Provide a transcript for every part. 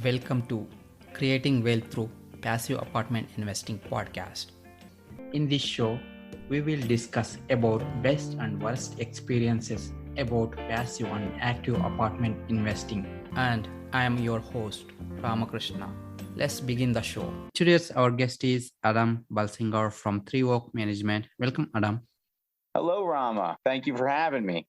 Welcome to Creating Wealth Through Passive Apartment Investing podcast. In this show, we will discuss about best and worst experiences about passive and active apartment investing. And I am your host, Ramakrishna. Let's begin the show. Today's our guest is Adam Balsinger from Three Oak Management. Welcome, Adam. Hello, Rama. Thank you for having me.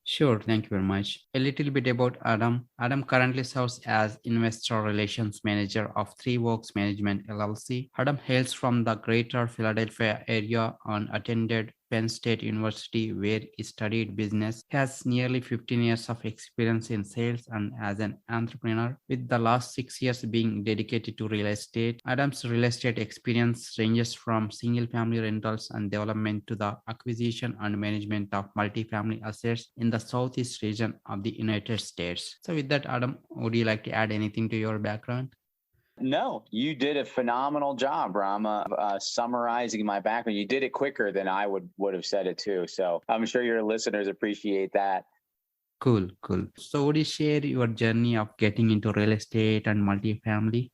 Sure, thank you very much. A little bit about Adam. Adam currently serves as Investor Relations Manager of Three Oaks Management LLC. Adam hails from the Greater Philadelphia area and attended Penn State University, where he studied business. He has nearly 15 years of experience in sales and as an entrepreneur, with the last 6 years being dedicated to real estate. Adam's real estate experience ranges from single-family rentals and development to the acquisition and management of multifamily assets in the Southeast region of the United States. So with that, Adam, would you like to add anything to your background? No, you did a phenomenal job, Rama, summarizing my background. You did it quicker than I would have said it too. So I'm sure your listeners appreciate that. Cool. So would you share your journey of getting into real estate and multifamily?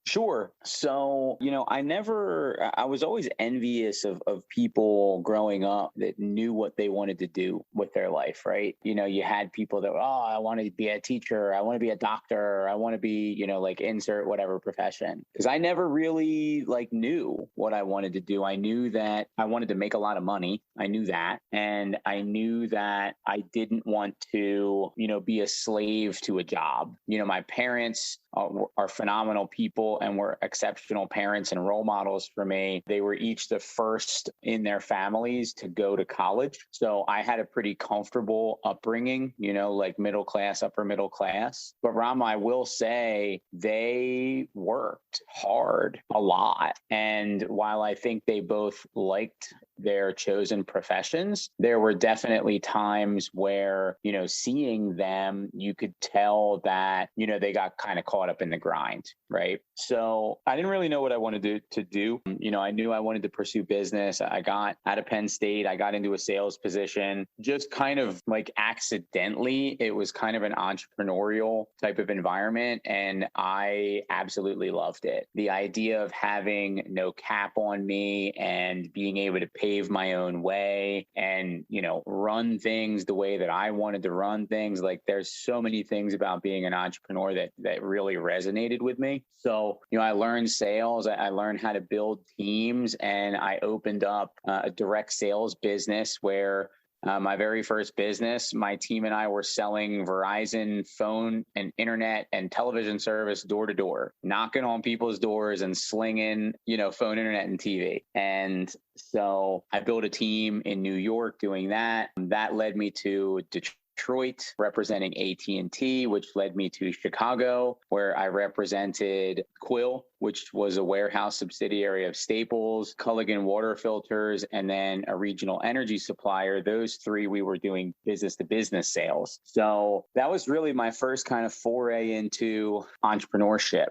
Sure. So, I was always envious of people growing up that knew what they wanted to do with their life, right? You had people that, I want to be a teacher. I want to be a doctor. I want to be, insert whatever profession. Because I never really knew what I wanted to do. I knew that I wanted to make a lot of money. I knew that. And I knew that I didn't want to, be a slave to a job. My parents are phenomenal people and were exceptional parents and role models for me. They were each the first in their families to go to college. So I had a pretty comfortable upbringing, middle class, upper middle class. But Rama, I will say they worked hard a lot. And while I think they both liked their chosen professions, there were definitely times where, seeing them, you could tell that, they got kind of caught up in the grind, right? So I didn't really know what I wanted to do. I knew I wanted to pursue business. I got out of Penn State. I got into a sales position, just kind of accidentally. It was kind of an entrepreneurial type of environment. And I absolutely loved it. The idea of having no cap on me and being able to pave my own way and, run things the way that I wanted to run things. There's so many things about being an entrepreneur that really resonated with me. So, I learned sales. I learned how to build teams, and I opened up a direct sales business where my very first business, my team and I were selling Verizon phone and internet and television service door to door, knocking on people's doors and slinging, phone, internet, and TV. And so I built a team in New York doing that. That led me to Detroit, representing AT&T, which led me to Chicago, where I represented Quill, which was a warehouse subsidiary of Staples, Culligan Water Filters, and then a regional energy supplier. Those three, we were doing business to business sales. So that was really my first kind of foray into entrepreneurship.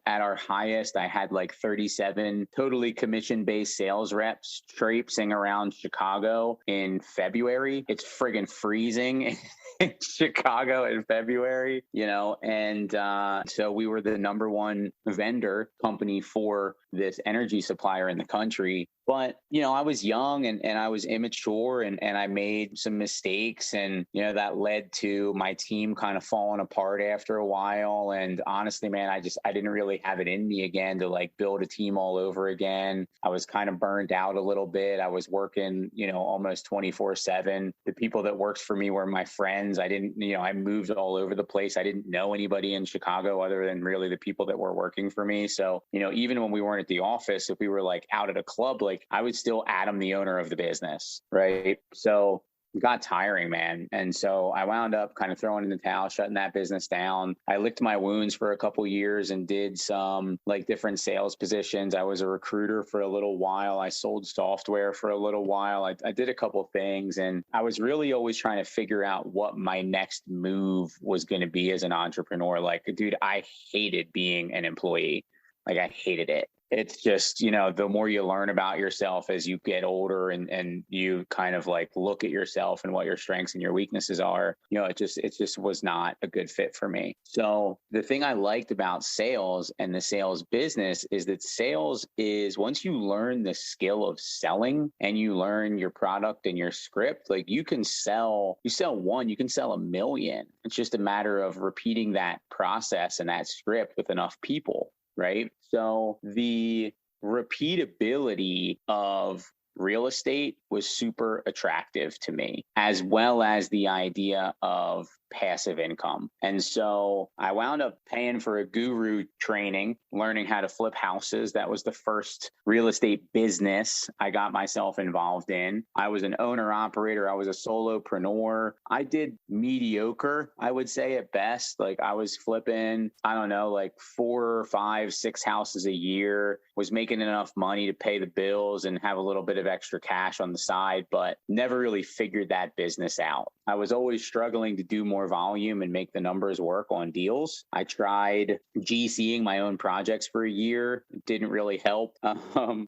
At our highest, I had 37 totally commission-based sales reps traipsing around Chicago in February. It's friggin' freezing in Chicago in February, and so we were the number one vendor company for this energy supplier in the country. But, I was young and I was immature and I made some mistakes. And, that led to my team kind of falling apart after a while. And honestly, man, I didn't really have it in me again to build a team all over again. I was kind of burned out a little bit. I was working, almost 24/7. The people that worked for me were my friends. I didn't, I moved all over the place. I didn't know anybody in Chicago other than really the people that were working for me. So, even when we weren't at the office, if we were out at a club, I would still Adam, the owner of the business, right? So it got tiring, man. And so I wound up kind of throwing in the towel, shutting that business down. I licked my wounds for a couple of years and did some different sales positions. I was a recruiter for a little while. I sold software for a little while. I did a couple of things, and I was really always trying to figure out what my next move was going to be as an entrepreneur. Dude, I hated being an employee. I hated it. it's just, you know, the more you learn about yourself as you get older and you kind of like look at yourself and what your strengths and your weaknesses are, you know, it just was not a good fit for me. So the thing I liked about sales and the sales business is that sales is, once you learn the skill of selling and you learn your product and your script, like you sell one, you can sell a million. It's just a matter of repeating that process and that script with enough people, right? So the repeatability of real estate was super attractive to me, as well as the idea of passive income. And so I wound up paying for a guru training, learning how to flip houses. That was the first real estate business I got myself involved in. I was an owner operator. I was a solopreneur. I did mediocre, I would say at best. Like I was flipping, I don't know, like 4 or 5, 6 houses a year, was making enough money to pay the bills and have a little bit of extra cash on the side, but never really figured that business out. I was always struggling to do more volume and make the numbers work on deals. I tried GCing my own projects for a year. It didn't really help.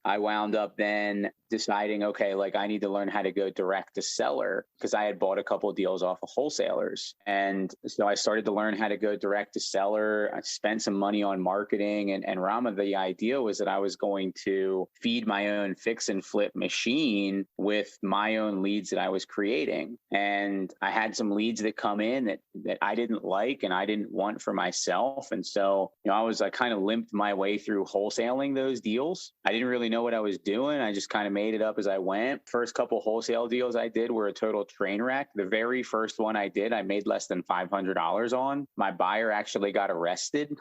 I wound up then deciding, okay, like I need to learn how to go direct to seller because I had bought a couple of deals off of wholesalers. And so I started to learn how to go direct to seller. I spent some money on marketing and Rama, the idea was that I was going to feed my own fix and flip machine with my own leads that I was creating. And I had some leads that come in that I didn't like and I didn't want for myself. And so, you know, I kind of limped my way through wholesaling those deals. I didn't really know what I was doing. I just kind of made it up as I went. First couple wholesale deals I did were a total train wreck. The very first one I did, I made less than $500 on. My buyer actually got arrested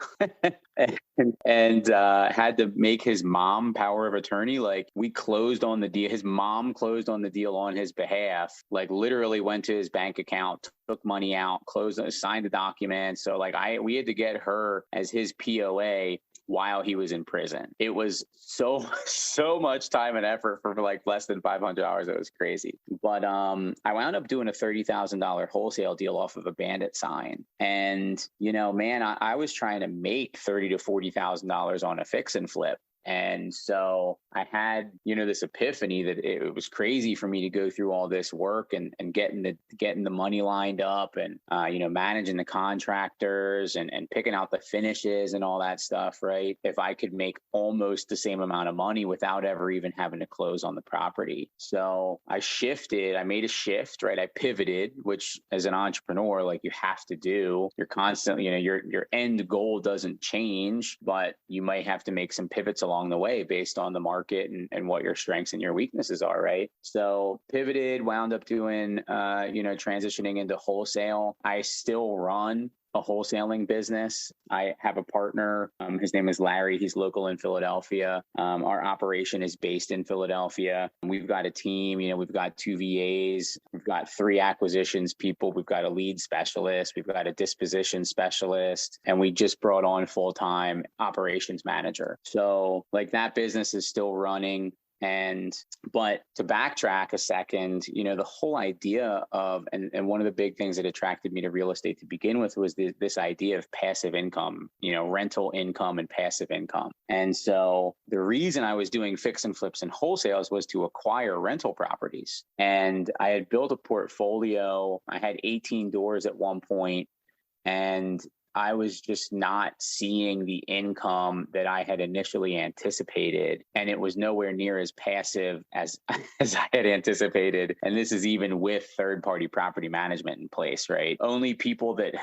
and had to make his mom power of attorney. Like we closed on the deal. His mom closed on the deal on his behalf, like literally went to his bank account, took money out, closed, signed the document. So like we had to get her as his POA while he was in prison. It was so much time and effort for like less than $500. It was crazy. But I wound up doing a $30,000 wholesale deal off of a bandit sign. And, you know, man, I was trying to make $30,000 to $40,000 on a fix and flip. And so I had, you know, this epiphany that it was crazy for me to go through all this work and getting the money lined up and, you know, managing the contractors and picking out the finishes and all that stuff, right? If I could make almost the same amount of money without ever even having to close on the property. So I made a shift, right? I pivoted, which as an entrepreneur, like you have to do. You're constantly, you know, your end goal doesn't change, but you might have to make some pivots along the way based on the market and what your strengths and your weaknesses are, right? So pivoted, wound up doing, you know, transitioning into wholesale. I still run a wholesaling business. I have a partner. His name is Larry. He's local in Philadelphia. Our operation is based in Philadelphia. We've got a team, you know, we've got 2 VAs. We've got 3 acquisitions people. We've got a lead specialist. We've got a disposition specialist. And we just brought on full-time operations manager. So like that business is still running. But to backtrack a second, you know, the whole idea of, and one of the big things that attracted me to real estate to begin with was this idea of passive income, you know, rental income and passive income. And so the reason I was doing fix and flips and wholesales was to acquire rental properties. And I had built a portfolio. I had 18 doors at one point, and I was just not seeing the income that I had initially anticipated. And it was nowhere near as passive as I had anticipated. And this is even with third-party property management in place, right? Only people that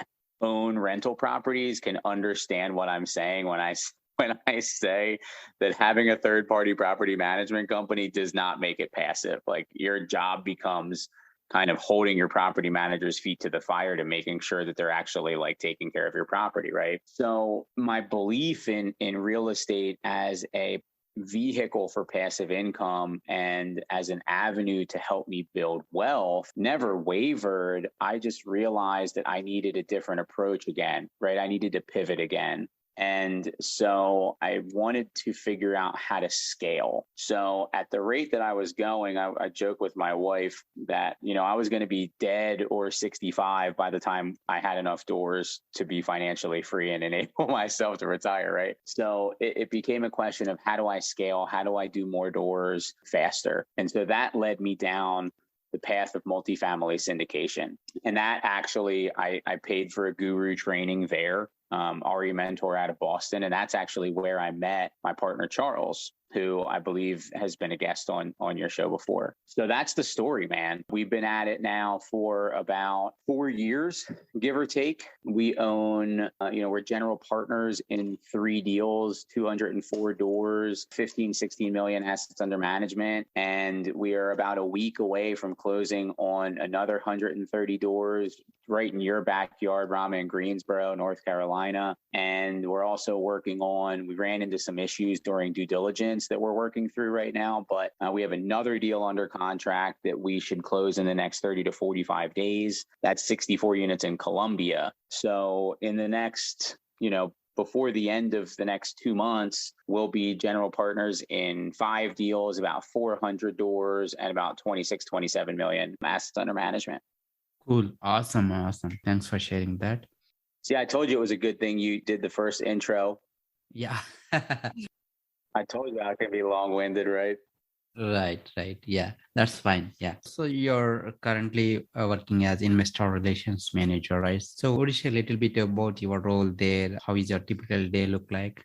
own rental properties can understand what I'm saying when I say that having a third-party property management company does not make it passive. Like your job becomes kind of holding your property manager's feet to the fire to making sure that they're actually like taking care of your property, right? So my belief in real estate as a vehicle for passive income and as an avenue to help me build wealth never wavered. I just realized that I needed a different approach again, right? I needed to pivot again. And so I wanted to figure out how to scale. So at the rate that I was going, I joke with my wife that, I was going to be dead or 65 by the time I had enough doors to be financially free and enable myself to retire, right? So it became a question of how do I scale? How do I do more doors faster? And so that led me down the path of multifamily syndication. And that actually, I paid for a guru training there, RE Mentor out of Boston. And that's actually where I met my partner, Charles, who I believe has been a guest on your show before. So that's the story, man. We've been at it now for about 4 years, give or take. We own, we're general partners in 3 deals, 204 doors, 15, 16 million assets under management. And we are about a week away from closing on another 130 doors right in your backyard, Rama, in Greensboro, North Carolina. And we're also we ran into some issues during due diligence that we're working through right now, but we have another deal under contract that we should close in the next 30 to 45 days. That's 64 units in Columbia. So in the next, before the end of the next 2 months, we'll be general partners in 5 deals, about 400 doors, and about 26, 27 million assets under management. Cool. Awesome. Thanks for sharing that. See, I told you it was a good thing you did the first intro. Yeah. I told you I could be long-winded, right? Right. Yeah, that's fine. Yeah. So you're currently working as investor relations manager, right? So would you share a little bit about your role there? How is your typical day look like?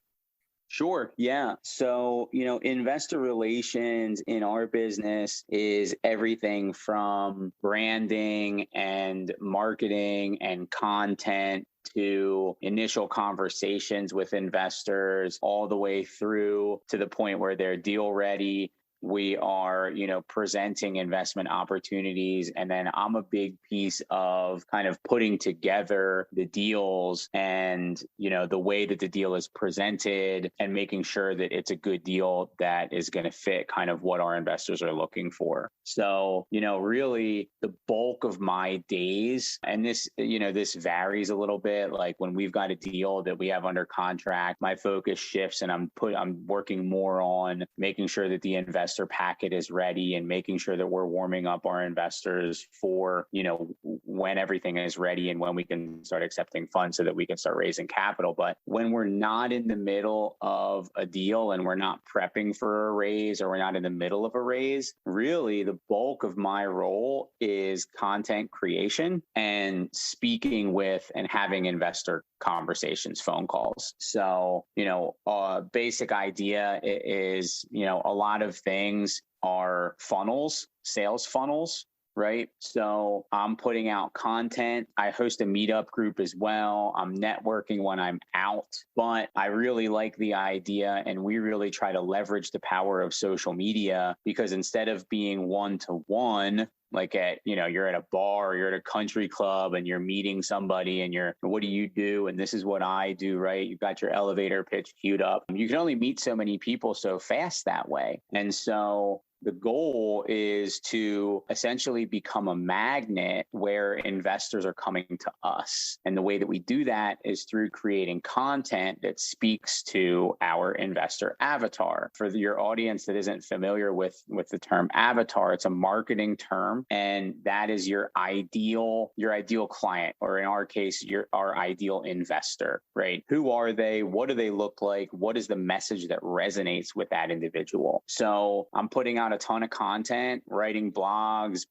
Sure. Yeah. So, investor relations in our business is everything from branding and marketing and content to initial conversations with investors, all the way through to the point where they're deal ready. We are, presenting investment opportunities. And then I'm a big piece of kind of putting together the deals and, the way that the deal is presented and making sure that it's a good deal that is going to fit kind of what our investors are looking for. So, really the bulk of my days, and this varies a little bit. Like when we've got a deal that we have under contract, my focus shifts and I'm working more on making sure that the investor packet is ready and making sure that we're warming up our investors for, when everything is ready and when we can start accepting funds so that we can start raising capital. But when we're not in the middle of a deal and we're not prepping for a raise or we're not in the middle of a raise, really the bulk of my role is content creation and speaking with and having investor conversations, phone calls. So, basic idea is, a lot of things are funnels, sales funnels, right? So I'm putting out content. I host a meetup group as well. I'm networking when I'm out, but I really like the idea and we really try to leverage the power of social media because instead of being one-to-one, like you're at a bar or you're at a country club and you're meeting somebody and what do you do? And this is what I do, right? You've got your elevator pitch queued up. You can only meet so many people so fast that way. And so the goal is to essentially become a magnet where investors are coming to us. And the way that we do that is through creating content that speaks to our investor avatar. For your audience that isn't familiar with the term avatar, it's a marketing term. And that is your ideal client, or in our case, our ideal investor, right? Who are they? What do they look like? What is the message that resonates with that individual? So I'm putting out a ton of content, writing blogs,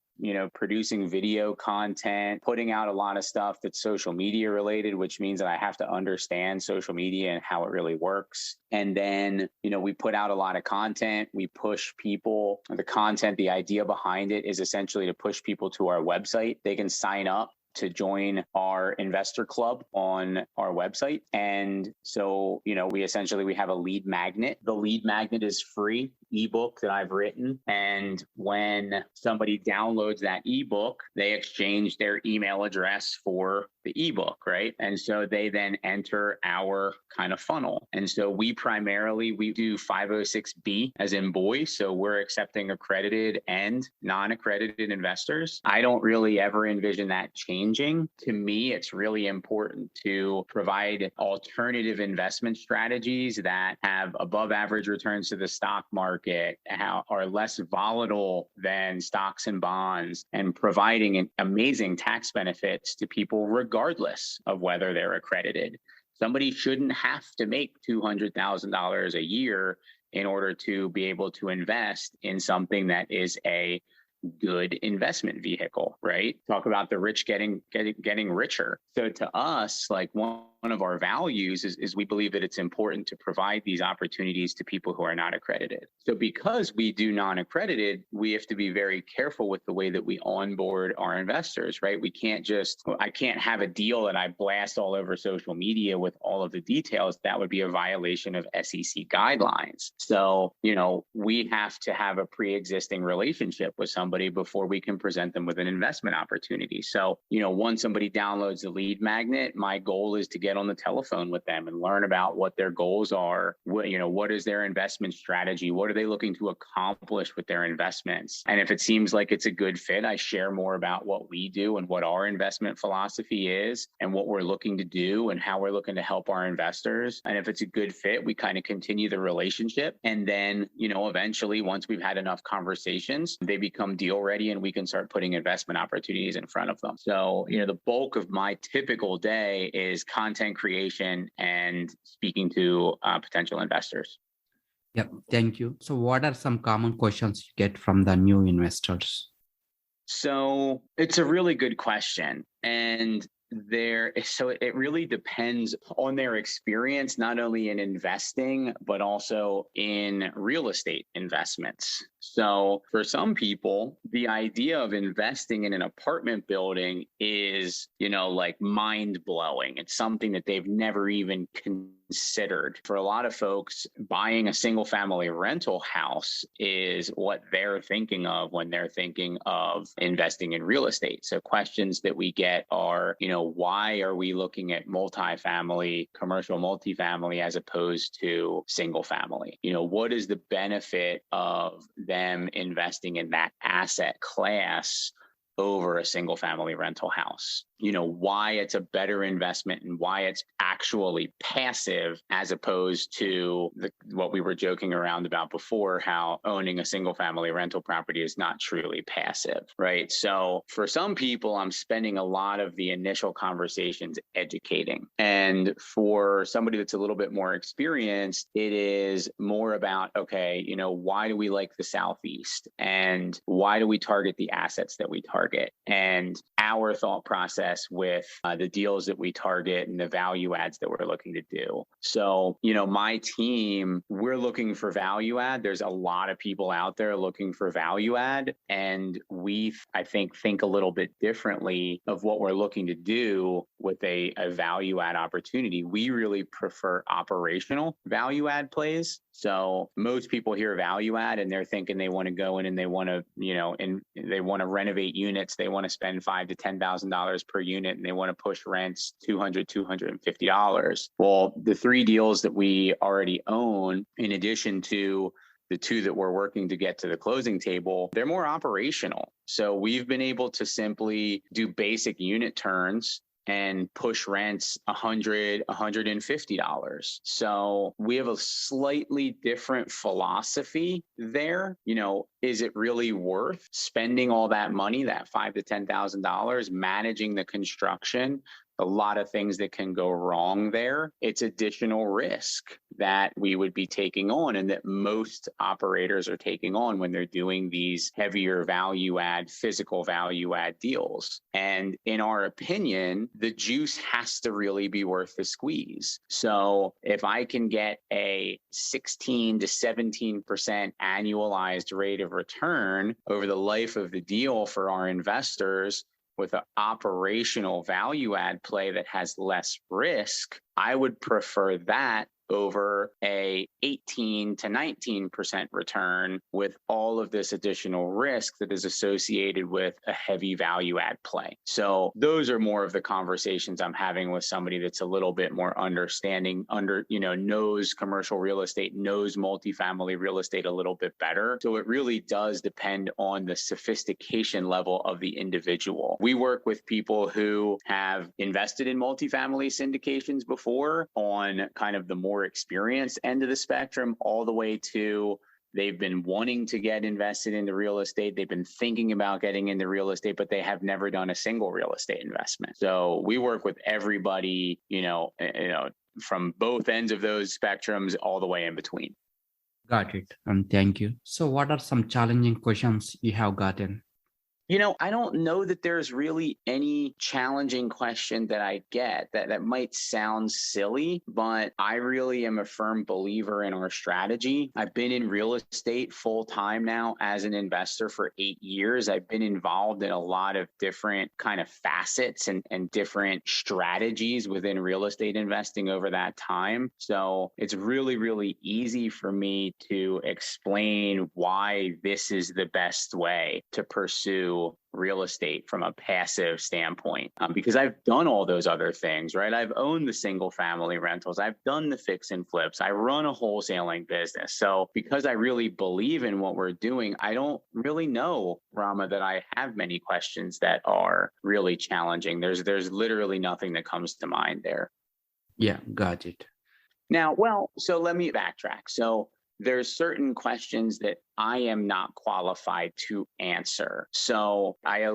producing video content, putting out a lot of stuff that's social media related, which means that I have to understand social media and how it really works. And then, we put out a lot of content. We push people, the content, the idea behind it is essentially to push people to our website. They can sign up to join our investor club on our website. And so, we have a lead magnet. The lead magnet is free ebook that I've written. And when somebody downloads that ebook, they exchange their email address for the ebook, right? And so they then enter our kind of funnel. And so we do 506B as in boy. So we're accepting accredited and non-accredited investors. I don't really ever envision that changing. To me, it's really important to provide alternative investment strategies that have above average returns to the stock market, are less volatile than stocks and bonds, and providing amazing tax benefits to people regardless of whether they're accredited. Somebody shouldn't have to make $200,000 a year in order to be able to invest in something that is a good investment vehicle, right? Talk about the rich getting richer. So to us, like one of our values is we believe that it's important to provide these opportunities to people who are not accredited. So because we do non-accredited, we have to be very careful with the way that we onboard our investors, right? I can't have a deal that I blast all over social media with all of the details. That would be a violation of SEC guidelines. So, we have to have a pre-existing relationship with somebody before we can present them with an investment opportunity. So, once somebody downloads the lead magnet, my goal is to get on the telephone with them and learn about what their goals are. What is their investment strategy? What are they looking to accomplish with their investments? And if it seems like it's a good fit, I share more about what we do and what our investment philosophy is and what we're looking to do and how we're looking to help our investors. And if it's a good fit, we kind of continue the relationship. And then, eventually, once we've had enough conversations, they become deal ready and we can start putting investment opportunities in front of them. So, the bulk of my typical day is content creation and speaking to potential investors. Yep, thank you. So what are some common questions you get from the new investors? So it's a really good question. And it really depends on their experience, not only in investing, but also in real estate investments. So for some people, the idea of investing in an apartment building is, like mind blowing. It's something that they've never even considered. For a lot of folks, buying a single family rental house is what they're thinking of when they're thinking of investing in real estate. So questions that we get are, why are we looking at commercial multifamily as opposed to single family? What is the benefit of them investing in that asset class over a single family rental house? Why it's a better investment and why it's actually passive as opposed to what we were joking around about before, how owning a single family rental property is not truly passive, right? So for some people, I'm spending a lot of the initial conversations educating. And for somebody that's a little bit more experienced, it is more about, okay, why do we like the Southeast? And why do we target the assets that we target? And our thought process with the deals that we target and the value adds that we're looking to do. So, my team, we're looking for value add. There's a lot of people out there looking for value add. And I think a little bit differently of what we're looking to do with a value add opportunity. We really prefer operational value add plays. So most people hear value add and they're thinking they want to go in and they want to, they want to renovate units. They want to spend $5,000 to $10,000 per unit and they want to push rents $200, $250. Well, the 3 deals that we already own, in addition to the 2 that we're working to get to the closing table, they're more operational. So we've been able to simply do basic unit turns and push rents $100, $150. So we have a slightly different philosophy there. Is it really worth spending all that money, that $5,000 to $10,000, managing the construction? A lot of things that can go wrong there. It's additional risk that we would be taking on and that most operators are taking on when they're doing these heavier physical value add deals. And in our opinion, the juice has to really be worth the squeeze. So if I can get a 16 to 17% annualized rate of return over the life of the deal for our investors, with an operational value add play that has less risk, I would prefer that over a 18 to 19% return with all of this additional risk that is associated with a heavy value add play. So those are more of the conversations I'm having with somebody that's a little bit more understanding, knows commercial real estate, knows multifamily real estate a little bit better. So it really does depend on the sophistication level of the individual. We work with people who have invested in multifamily syndications before on kind of the more experienced end of the spectrum, all the way to they've been wanting to get invested into real estate. They've been thinking about getting into real estate, but they have never done a single real estate investment. So we work with everybody, from both ends of those spectrums all the way in between. Got it. And thank you. So what are some challenging questions you have gotten? I don't know that there's really any challenging question that I get that might sound silly, but I really am a firm believer in our strategy. I've been in real estate full time now as an investor for 8 years. I've been involved in a lot of different kind of facets and different strategies within real estate investing over that time. So it's really, really easy for me to explain why this is the best way to pursue real estate from a passive standpoint, because I've done all those other things, right? I've owned the single family rentals. I've done the fix and flips. I run a wholesaling business. So because I really believe in what we're doing, I don't really know, Rama, that I have many questions that are really challenging. There's literally nothing that comes to mind there. Yeah, got it. Now, so let me backtrack. So there's certain questions that I am not qualified to answer. So I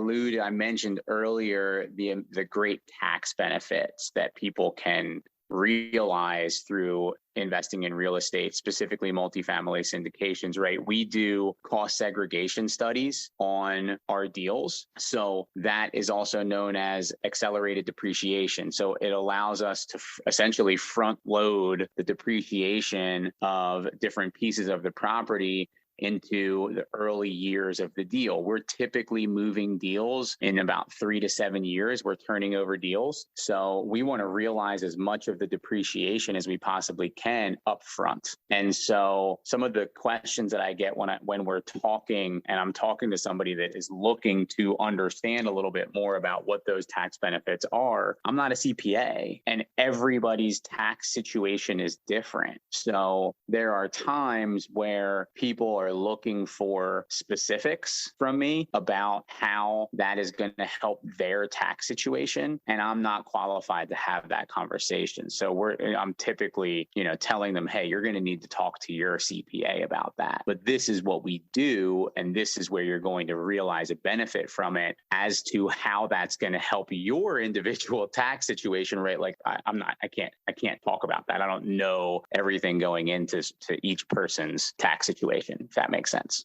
mentioned earlier the great tax benefits that people can realize through investing in real estate, specifically multifamily syndications, right? We do cost segregation studies on our deals. So that is also known as accelerated depreciation. So it allows us to essentially front load the depreciation of different pieces of the property into the early years of the deal. We're typically moving deals in about 3 to 7 years. We're turning over deals. So we want to realize as much of the depreciation as we possibly can up front. And so some of the questions that I get when we're talking, and I'm talking to somebody that is looking to understand a little bit more about what those tax benefits are, I'm not a CPA, and everybody's tax situation is different. So there are times where people are looking for specifics from me about how that is going to help their tax situation, and I'm not qualified to have that conversation. So I'm typically, telling them, hey, you're going to need to talk to your CPA about that. But this is what we do, and this is where you're going to realize a benefit from it. As to how that's going to help your individual tax situation, right? Like I can't talk about that. I don't know everything going into each person's tax situation, if that makes sense.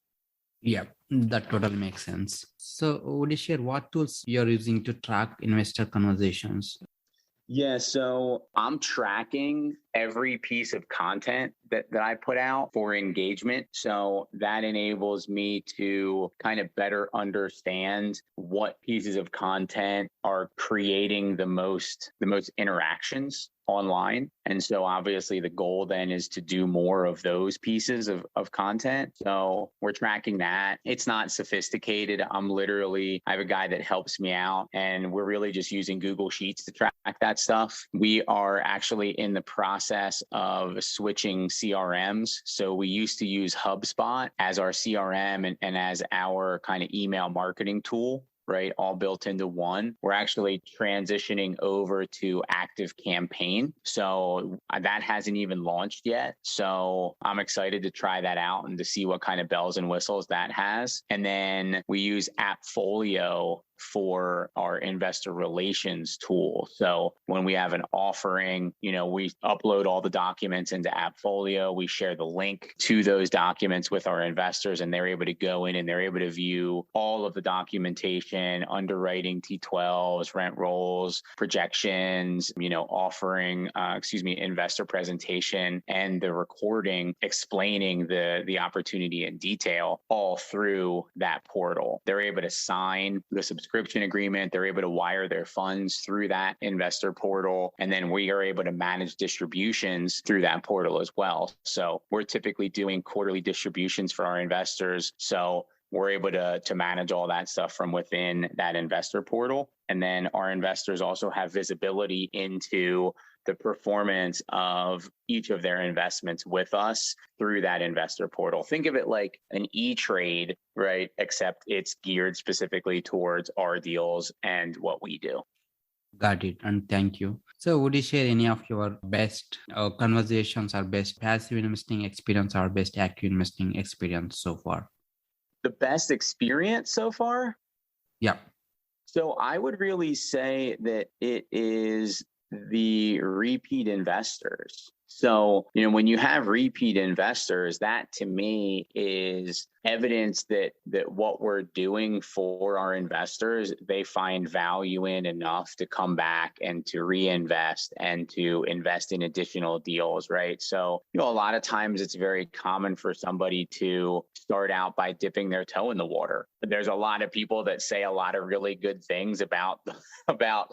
Yeah, that totally makes sense. So would you share what tools you're using to track investor conversations? Yeah, so I'm tracking every piece of content that I put out for engagement. So that enables me to kind of better understand what pieces of content are creating the most interactions online. And so obviously the goal then is to do more of those pieces of content. So we're tracking that. It's not sophisticated. I have a guy that helps me out, and we're really just using Google Sheets to track that stuff. We are actually in the process of switching CRMs. So we used to use HubSpot as our CRM and as our kind of email marketing tool, right? All built into one. We're actually transitioning over to Active Campaign. So that hasn't even launched yet. So I'm excited to try that out and to see what kind of bells and whistles that has. And then we use Appfolio for our investor relations tool. So when we have an offering, we upload all the documents into Appfolio. We share the link to those documents with our investors, and they're able to go in and they're able to view all of the documentation, underwriting, T12s, rent rolls, projections, investor presentation, and the recording explaining the opportunity in detail all through that portal. They're able to sign the subscription subscription agreement. They're able to wire their funds through that investor portal. And then we are able to manage distributions through that portal as well. So we're typically doing quarterly distributions for our investors. So we're able to manage all that stuff from within that investor portal. And then our investors also have visibility into the performance of each of their investments with us through that investor portal. Think of it like an E-Trade, right? Except it's geared specifically towards our deals and what we do. Got it. And thank you. So would you share any of your best conversations or best passive investing experience or best active investing experience so far? The best experience so far? Yeah. So I would really say that it is the repeat investors. So, when you have repeat investors, that to me is evidence that what we're doing for our investors, they find value in enough to come back and to reinvest and to invest in additional deals, right? So, a lot of times it's very common for somebody to start out by dipping their toe in the water. There's a lot of people that say a lot of really good things about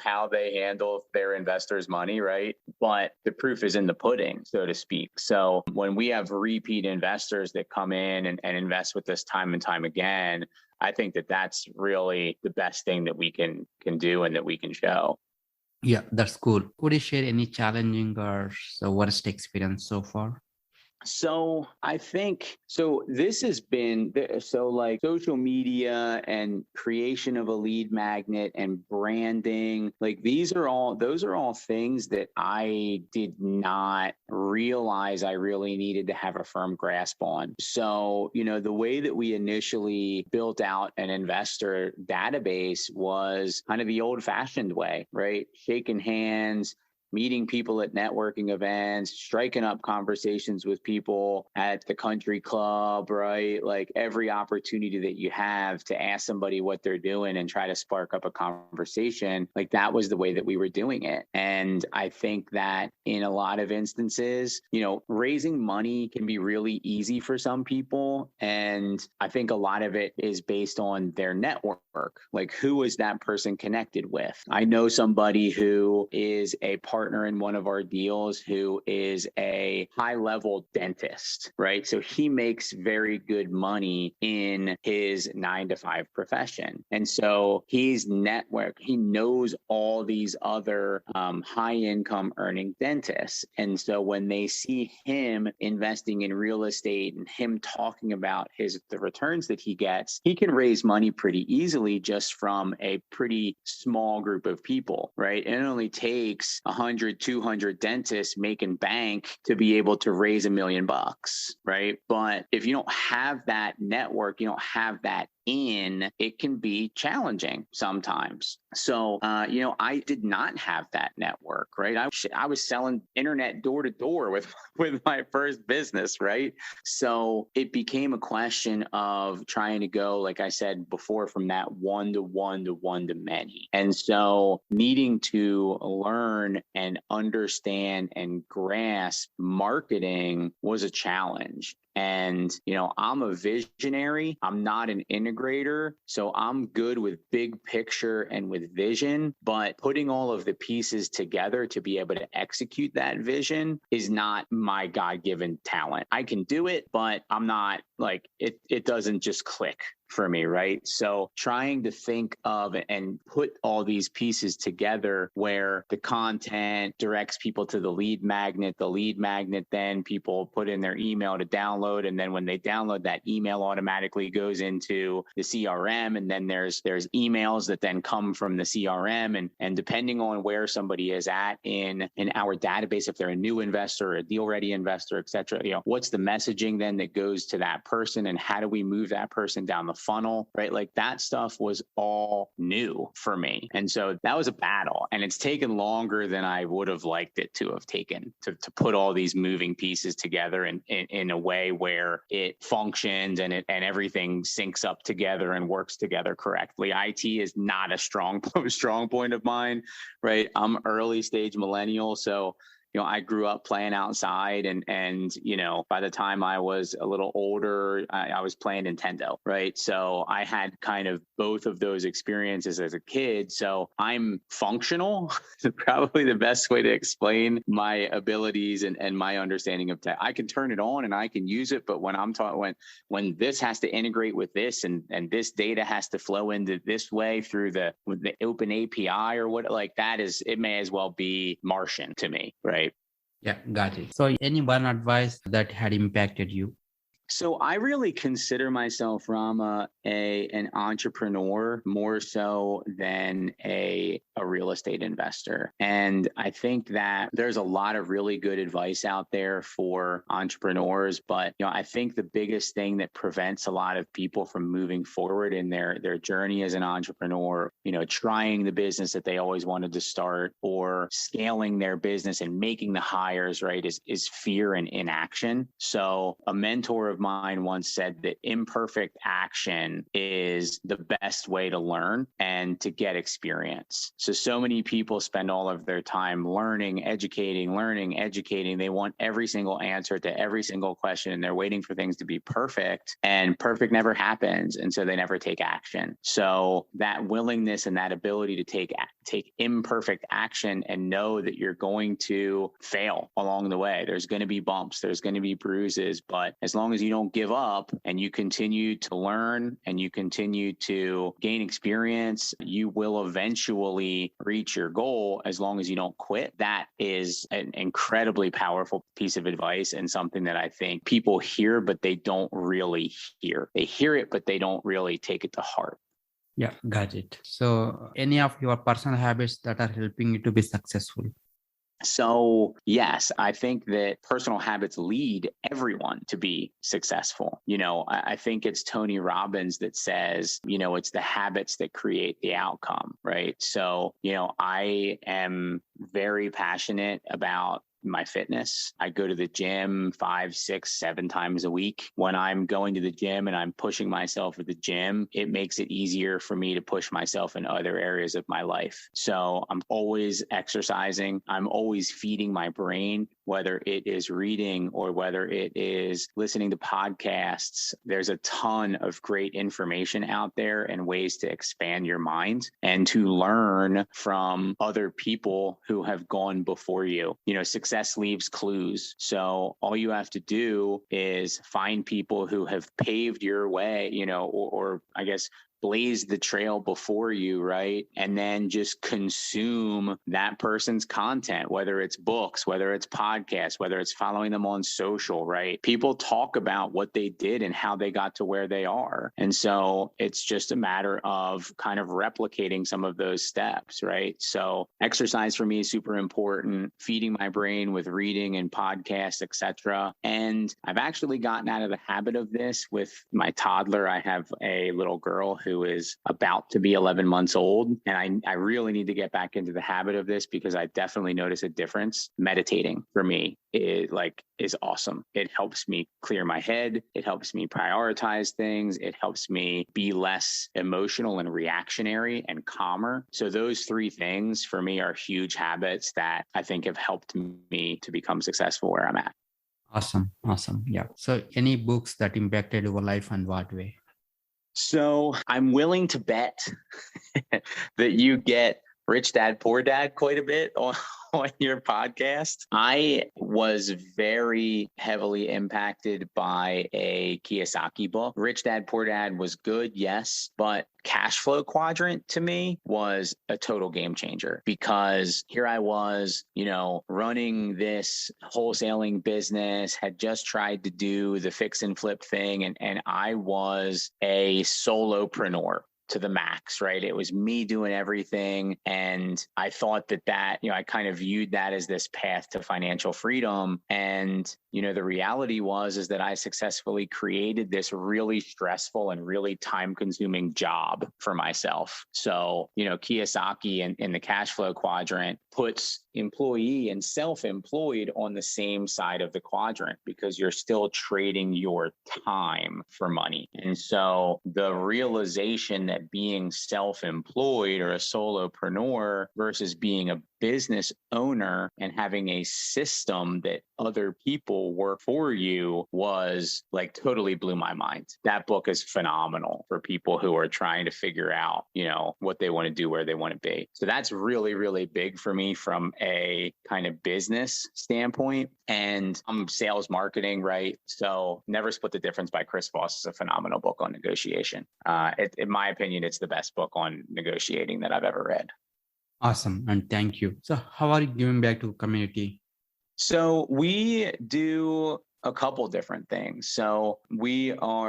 how they handle their investors' money, right? But the proof is in the pudding, so to speak. So when we have repeat investors that come in and invest with us time and time again, I think that that's really the best thing that we can do and that we can show. Yeah, that's cool. Could you share any challenging or worst experience so far? So I think, this has been, like social media and creation of a lead magnet and branding, like those are all things that I did not realize I really needed to have a firm grasp on. So, the way that we initially built out an investor database was kind of the old fashioned way, right? Shaking hands, meeting people at networking events, striking up conversations with people at the country club, right? Like every opportunity that you have to ask somebody what they're doing and try to spark up a conversation, like that was the way that we were doing it. And I think that in a lot of instances, raising money can be really easy for some people. And I think a lot of it is based on their network. Like who is that person connected with? I know somebody who is a partner in one of our deals who is a high-level dentist, right? So he makes very good money in his 9-to-5 profession. And so he's network. He knows all these other high-income earning dentists. And so when they see him investing in real estate and him talking about the returns that he gets, he can raise money pretty easily just from a pretty small group of people, right? It only takes 100, 200 dentists making bank to be able to raise $1 million, right? But if you don't have that network, you don't have that it can be challenging sometimes. So, I did not have that network, right? I was selling internet door to door with my first business, right? So it became a question of trying to go, like I said before, from that one to one to one to many. And so needing to learn and understand and grasp marketing was a challenge. And, I'm a visionary. I'm not an integrator. So I'm good with big picture and with vision, but putting all of the pieces together to be able to execute that vision is not my God-given talent. I can do it, but I'm not like, it doesn't just click for me, right? So trying to think of and put all these pieces together where the content directs people to the lead magnet then people put in their email to download, and then when they download, that email automatically goes into the CRM, and then there's emails that then come from the CRM, and depending on where somebody is at in our database, if they're a new investor, a deal ready investor, et cetera, what's the messaging then that goes to that person, and how do we move that person down the funnel, right? Like that stuff was all new for me. And so that was a battle, and it's taken longer than I would have liked it to have taken to put all these moving pieces together in a way where it functions and everything syncs up together and works together correctly. IT is not a strong point of mine, right? I'm early stage millennial. So I grew up playing outside and, by the time I was a little older, I was playing Nintendo, right? So I had kind of both of those experiences as a kid. So I'm functional, probably the best way to explain my abilities and my understanding of tech. I can turn it on and I can use it, but when I'm talking, when this has to integrate with this and this data has to flow into this way through the open API or what, like that is, it may as well be Martian to me, right? Yeah, got it. So any one advice that had impacted you? So I really consider myself, Rama, an entrepreneur more so than a real estate investor. And I think that there's a lot of really good advice out there for entrepreneurs, but I think the biggest thing that prevents a lot of people from moving forward in their journey as an entrepreneur, trying the business that they always wanted to start or scaling their business and making the hires, right, is fear and inaction. So a mentor of mine once said that imperfect action is the best way to learn and to get experience. So many people spend all of their time learning, educating. They want every single answer to every single question, and they're waiting for things to be perfect, and perfect never happens. And so they never take action. So that willingness and that ability to take imperfect action and know that you're going to fail along the way. There's going to be bumps, there's going to be bruises, but as long as you don't give up and you continue to learn and you continue to gain experience, you will eventually reach your goal as long as you don't quit. That is an incredibly powerful piece of advice and something that I think people hear, but they don't really hear. They hear it, but they don't really take it to heart. Yeah, got it. So any of your personal habits that are helping you to be successful? So yes, I think that personal habits lead everyone to be successful. I think it's Tony Robbins that says, it's the habits that create the outcome, right? So, I am very passionate about my fitness. I go to the gym 5, 6, 7 times a week. When I'm going to the gym and I'm pushing myself at the gym, it makes it easier for me to push myself in other areas of my life. So I'm always exercising. I'm always feeding my brain, whether it is reading or whether it is listening to podcasts. There's a ton of great information out there and ways to expand your mind and to learn from other people who have gone before you. Success leaves clues. So all you have to do is find people who have paved your way, or I guess blaze the trail before you, right? And then just consume that person's content, whether it's books, whether it's podcasts, whether it's following them on social, right? People talk about what they did and how they got to where they are. And so it's just a matter of kind of replicating some of those steps, right? So exercise for me is super important, feeding my brain with reading and podcasts, etc. And I've actually gotten out of the habit of this with my toddler. I have a little girl who is about to be 11 months old. And I really need to get back into the habit of this because I definitely notice a difference. Meditating for me is awesome. It helps me clear my head. It helps me prioritize things. It helps me be less emotional and reactionary and calmer. So those 3 things for me are huge habits that I think have helped me to become successful where I'm at. Awesome. Yeah. So any books that impacted your life and what way? So I'm willing to bet that you get Rich Dad, Poor Dad quite a bit on your podcast. I was very heavily impacted by a Kiyosaki book. Rich Dad, Poor Dad was good, yes, but Cash Flow Quadrant to me was a total game changer because here I was, running this wholesaling business, had just tried to do the fix and flip thing, and I was a solopreneur to the max, right? It was me doing everything. And I thought that, I kind of viewed that as this path to financial freedom. And, the reality is that I successfully created this really stressful and really time consuming job for myself. So, Kiyosaki in the cash flow quadrant puts employee and self-employed on the same side of the quadrant because you're still trading your time for money. And so the realization that being self-employed or a solopreneur versus being a business owner and having a system that other people work for you was like totally blew my mind. That book is phenomenal for people who are trying to figure out, what they want to do, where they want to be. So that's really, really big for me from a kind of business standpoint. And I'm sales marketing, right? So Never Split the Difference by Chris Voss is a phenomenal book on negotiation. In my opinion, it's the best book on negotiating that I've ever read. Awesome. And thank you. So how are you giving back to community? So we do a couple different things. So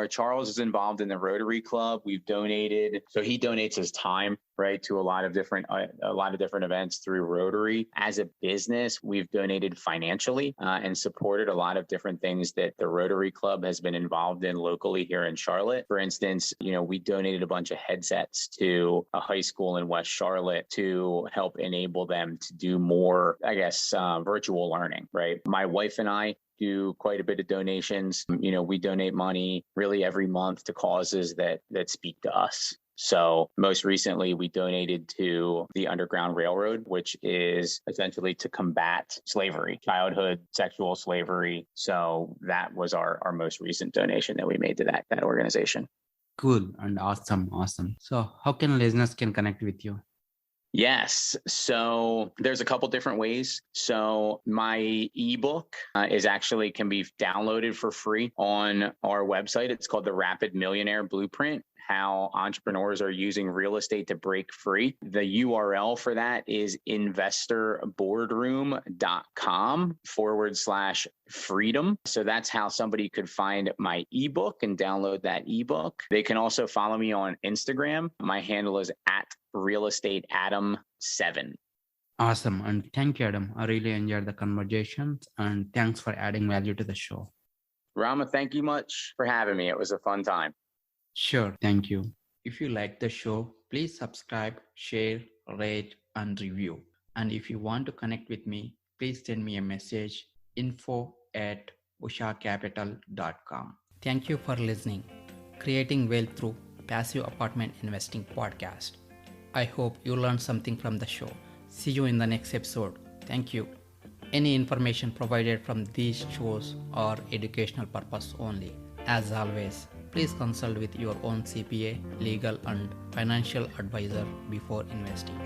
Charles is involved in the Rotary Club. We've donated, so he donates his time, right, to a lot of different events through Rotary. As a business, we've donated financially and supported a lot of different things that the Rotary Club has been involved in locally here in Charlotte. For instance, we donated a bunch of headsets to a high school in West Charlotte to help enable them to do more, virtual learning, right? My wife and I do quite a bit of donations. We donate money really every month to causes that speak to us. So most recently, we donated to the Underground Railroad, which is essentially to combat slavery, childhood sexual slavery. So that was our most recent donation that we made to that organization. Cool and awesome. So how can listeners can connect with you? Yes. So there's a couple different ways. So my ebook can be downloaded for free on our website. It's called The Rapid Millionaire Blueprint: How Entrepreneurs Are Using Real Estate to Break Free. The URL for that is investorboardroom.com/freedom. So that's how somebody could find my ebook and download that ebook. They can also follow me on Instagram. My handle is @realestateadam7. Awesome. And thank you, Adam. I really enjoyed the conversations and thanks for adding value to the show. Rama, thank you much for having me. It was a fun time. Sure. Thank you. If you like the show, please subscribe, share, rate, and review. And if you want to connect with me, please send me a message info@ushacapital.com. Thank you for listening. Creating Wealth Through Passive Apartment Investing podcast. I hope you learned something from the show. See you in the next episode. Thank you. Any information provided from these shows are educational purpose only. As always, please consult with your own CPA, legal and financial advisor before investing.